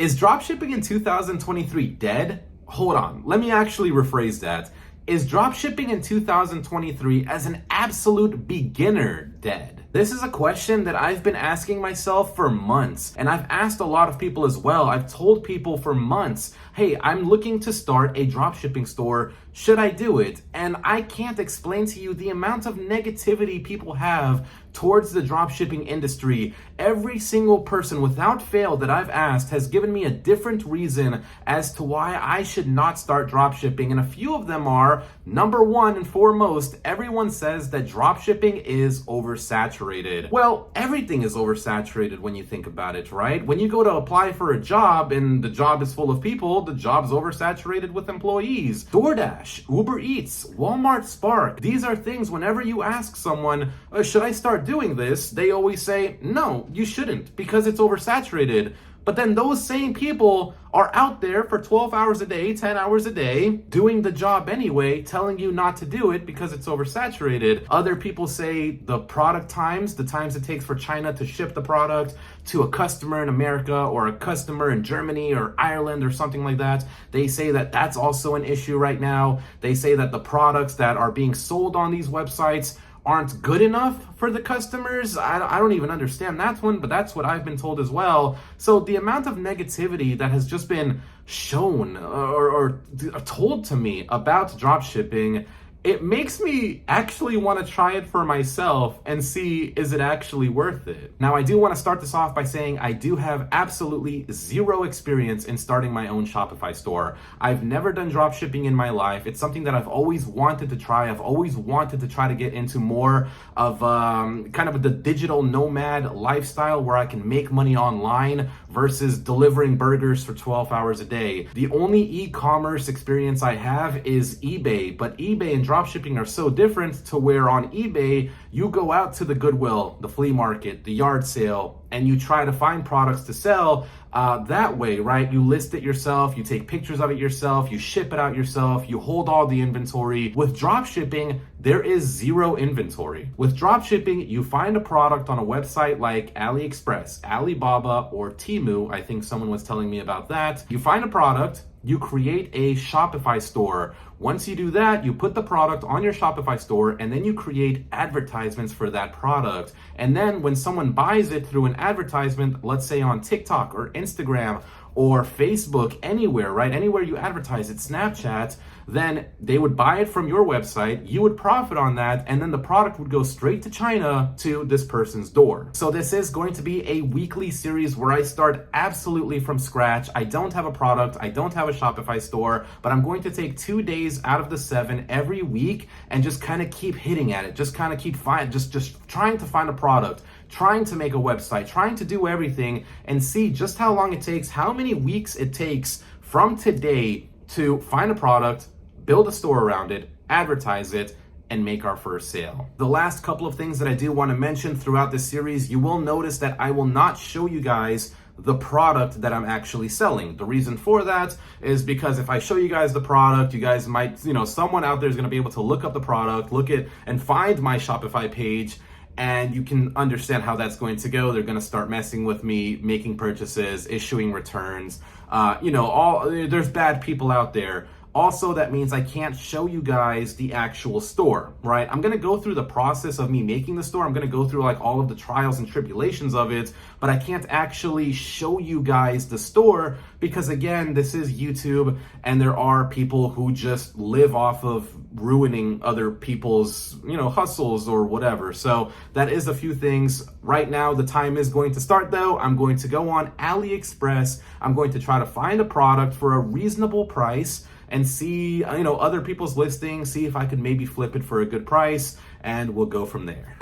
Is dropshipping in 2023 dead? Hold on, let me actually rephrase that. Is dropshipping in 2023 as an absolute beginner dead? This is a question that I've been asking myself for months, and I've asked a lot of people as well. I've told people for months, hey, I'm looking to start a dropshipping store. Should I do it? And I can't explain to you the amount of negativity people have towards the dropshipping industry. Every single person without fail that I've asked has given me a different reason as to why I should not start dropshipping. And a few of them are, number one and foremost, everyone says that dropshipping is oversaturated. Well, everything is oversaturated when you think about it, right? When you go to apply for a job and the job is full of people, the job's oversaturated with employees. DoorDash, Uber Eats, Walmart Spark, these are things whenever you ask someone, should I start doing this? They always say, no, you shouldn't because it's oversaturated. But then those same people are out there for 12 hours a day, 10 hours a day, doing the job anyway, telling you not to do it because it's oversaturated. Other people say the product times, the times it takes for China to ship the product to a customer in America or a customer in Germany or Ireland or something like that. They say that that's also an issue right now. They say that the products that are being sold on these websites aren't good enough for the customers. I don't even understand that one, but that's what I've been told as well. So the amount of negativity that has just been shown or told to me about dropshipping, it makes me actually want to try it for myself and see, is it actually worth it? Now, I do want to start this off by saying I do have absolutely zero experience in starting my own Shopify store. I've never done dropshipping in my life. It's something that I've always wanted to try. I've always wanted to try to get into more of kind of the digital nomad lifestyle where I can make money online versus delivering burgers for 12 hours a day. The only e-commerce experience I have is eBay, but eBay and dropshipping are so different to where on eBay, you go out to the Goodwill, the flea market, the yard sale, and you try to find products to sell that way, right? You list it yourself, you take pictures of it yourself, you ship it out yourself, you hold all the inventory. With dropshipping, there is zero inventory. With dropshipping, you find a product on a website like AliExpress, Alibaba, or Temu. I think someone was telling me about that. You find a product, you create a Shopify store. Once you do that, you put the product on your Shopify store and then you create advertisements for that product. And then when someone buys it through an advertisement, let's say on TikTok or Instagram or Facebook, anywhere, right? Anywhere you advertise it, Snapchat, then they would buy it from your website, you would profit on that, and then the product would go straight to China to this person's door. So this is going to be a weekly series where I start absolutely from scratch. I don't have a product, I don't have a Shopify store, but I'm going to take 2 days out of the 7 every week and just kind of keep hitting at it, just kind of keep just trying to find a product, trying to make a website, trying to do everything and see just how long it takes, how many weeks it takes from today to find a product, build a store around it, advertise it, and make our first sale. The last couple of things that I do want to mention throughout this series, you will notice that I will not show you guys the product that I'm actually selling. The reason for that is because if I show you guys the product, you guys might, someone out there is going to be able to look up the product, look at and find my Shopify page, and you can understand how that's going to go. They're going to start messing with me, making purchases, issuing returns. There's bad people out there. Also, that means I can't show you guys the actual store, right? I'm going to go through the process of me making the store. I'm going to go through like all of the trials and tribulations of it, but I can't actually show you guys the store because again, this is YouTube and there are people who just live off of ruining other people's, hustles or whatever. So that is a few things. Right now, the time is going to start though. I'm going to go on AliExpress. I'm going to try to find a product for a reasonable price and see, other people's listings, see if I can maybe flip it for a good price, and we'll go from there.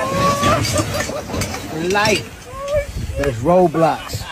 Life, there's roadblocks.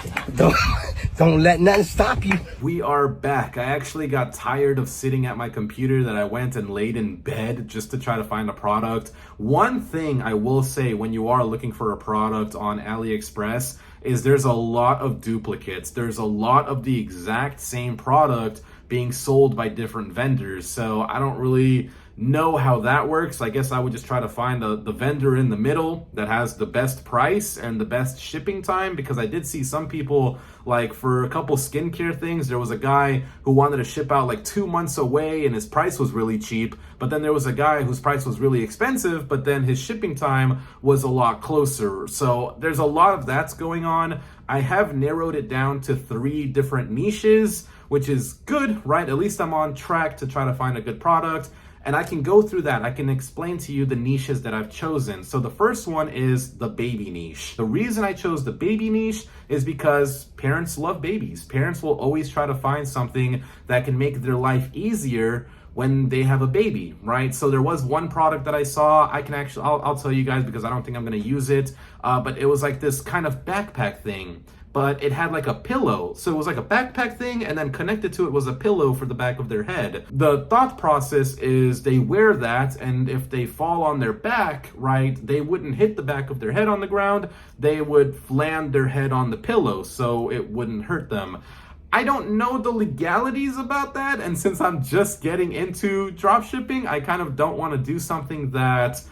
Don't let nothing stop you. We are back. I actually got tired of sitting at my computer that I went and laid in bed just to try to find a product. One thing I will say when you are looking for a product on AliExpress is there's a lot of duplicates. There's a lot of the exact same product being sold by different vendors. So I don't really know how that works. I guess I would just try to find the vendor in the middle that has the best price and the best shipping time, because I did see some people, like for a couple skincare things, there was a guy who wanted to ship out like 2 months away and his price was really cheap, but then there was a guy whose price was really expensive, but then his shipping time was a lot closer. So there's a lot of that's going on. I have narrowed it down to 3 different niches, which is good, right? At least I'm on track to try to find a good product. And I can go through that. I can explain to you the niches that I've chosen. So the first one is the baby niche. The reason I chose the baby niche is because parents love babies. Parents will always try to find something that can make their life easier when they have a baby, right? So there was one product that I saw. I can actually, I'll tell you guys because I don't think I'm gonna use it, but it was like this kind of backpack thing, but it had like a pillow. So it was like a backpack thing, and then connected to it was a pillow for the back of their head. The thought process is they wear that, and if they fall on their back, right, they wouldn't hit the back of their head on the ground. They would land their head on the pillow, so it wouldn't hurt them. I don't know the legalities about that, and since I'm just getting into dropshipping, I kind of don't want to do something that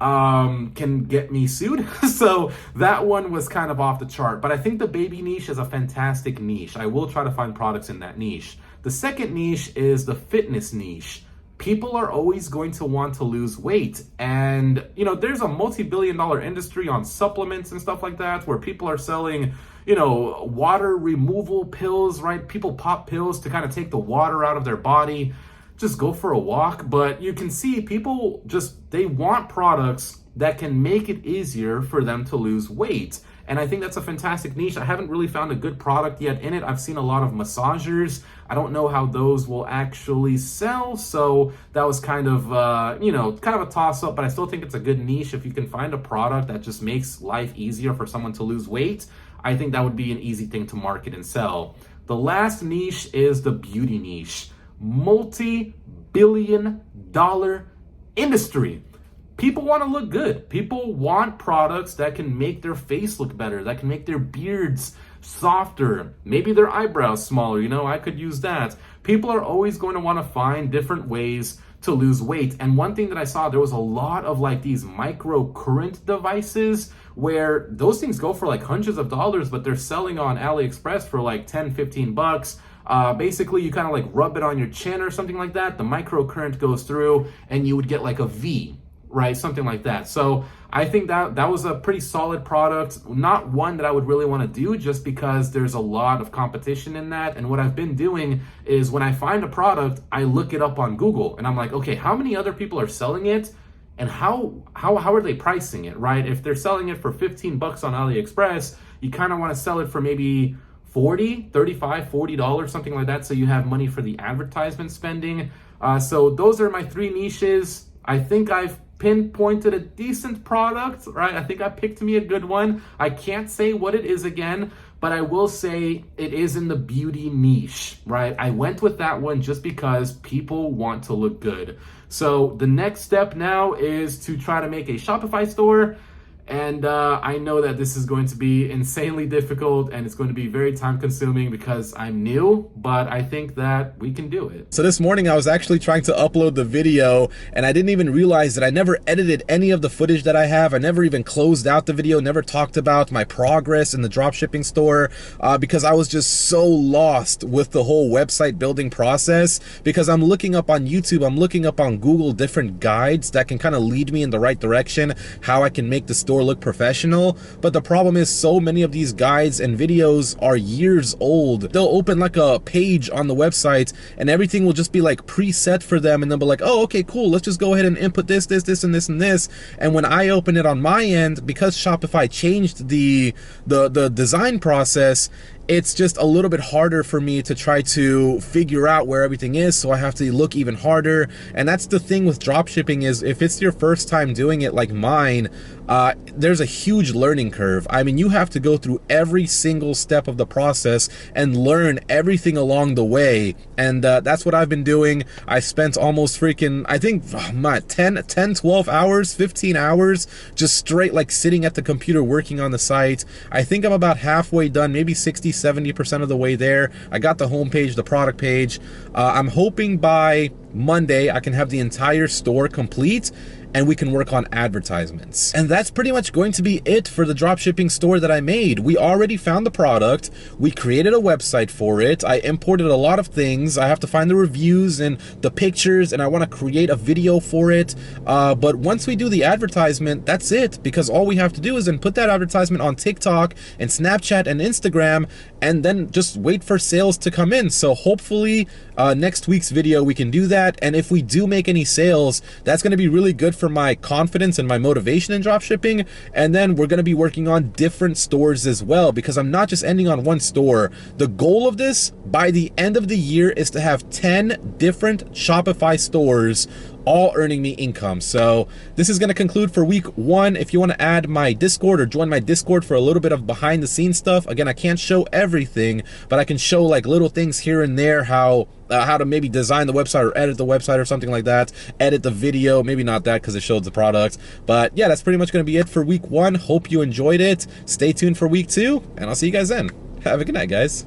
can get me sued. So that one was kind of off the chart, but I think the baby niche is a fantastic niche. I will try to find products in that niche. The second niche is the fitness niche. People are always going to want to lose weight, and you know, there's a multi-billion-dollar industry on supplements and stuff like that where people are selling, you know, water removal pills, right? People pop pills to kind of take the water out of their body. Just go for a walk. But you can see people they want products that can make it easier for them to lose weight. And I think that's a fantastic niche. I haven't really found a good product yet in it. I've seen a lot of massagers. I don't know how those will actually sell. So that was kind of, kind of a toss up, but I still think it's a good niche. If you can find a product that just makes life easier for someone to lose weight, I think that would be an easy thing to market and sell. The last niche is the beauty niche. Multi-billion-dollar industry. People want to look good. People want products that can make their face look better, that can make their beards softer, maybe their eyebrows smaller. You know, I could use that. People are always going to want to find different ways to lose weight. And one thing that I saw, there was a lot of like these microcurrent devices where those things go for like hundreds of dollars, but they're selling on AliExpress for like 10, 15 bucks. Basically, you kind of like rub it on your chin or something like that. The microcurrent goes through and you would get like a V, right? Something like that. So I think that was a pretty solid product. Not one that I would really want to do just because there's a lot of competition in that. And what I've been doing is when I find a product, I look it up on Google and I'm like, okay, how many other people are selling it? And how are they pricing it, right? If they're selling it for 15 bucks on AliExpress, you kind of want to sell it for maybe $40, $35, $40, something like that, so you have money for the advertisement spending. So those are my 3 niches. I think I've pinpointed a decent product, right? I think I picked me a good one. I can't say what it is again, but I will say it is in the beauty niche, right? I went with that one just because people want to look good. So the next step now is to try to make a Shopify store. And I know that this is going to be insanely difficult and it's going to be very time consuming because I'm new, but I think that we can do it. So this morning I was actually trying to upload the video and I didn't even realize that I never edited any of the footage that I have. I never even closed out the video, never talked about my progress in the dropshipping store because I was just so lost with the whole website building process, because I'm looking up on YouTube, I'm looking up on Google different guides that can kind of lead me in the right direction, how I can make the store look professional. But the problem is so many of these guides and videos are years old. They'll open like a page on the website and everything will just be like preset for them, and they'll be like, oh, okay, cool, let's just go ahead and input this, this, this, and this, and this. And when I open it on my end, because Shopify changed the design process, it's just a little bit harder for me to try to figure out where everything is, so I have to look even harder. And that's the thing with dropshipping, is if it's your first time doing it like mine, there's a huge learning curve. I mean, you have to go through every single step of the process and learn everything along the way. And that's what I've been doing. I spent almost freaking, I think, 10, 12 hours, 15 hours, just straight like sitting at the computer working on the site. I think I'm about halfway done, maybe 60, 70% of the way there. I got the homepage, the product page. I'm hoping by Monday I can have the entire store complete and we can work on advertisements. And that's pretty much going to be it for the dropshipping store that I made. We already found the product. We created a website for it. I imported a lot of things. I have to find the reviews and the pictures, and I want to create a video for it. But once we do the advertisement, that's it, because all we have to do is then put that advertisement on TikTok and Snapchat and Instagram, and then just wait for sales to come in. So hopefully next week's video we can do that. And if we do make any sales, that's going to be really good for my confidence and my motivation in dropshipping. And then we're going to be working on different stores as well, because I'm not just ending on one store. The goal of this by the end of the year is to have 10 different Shopify stores, all earning me income. So this is going to conclude for week 1. If you want to add my Discord or join my Discord for a little bit of behind the scenes stuff, again, I can't show everything, but I can show like little things here and there, how to maybe design the website or edit the website or something like that, edit the video, maybe not that because it shows the product. But yeah, that's pretty much going to be it for week 1. Hope you enjoyed it. Stay tuned for week 2, and I'll see you guys then. Have a good night, guys.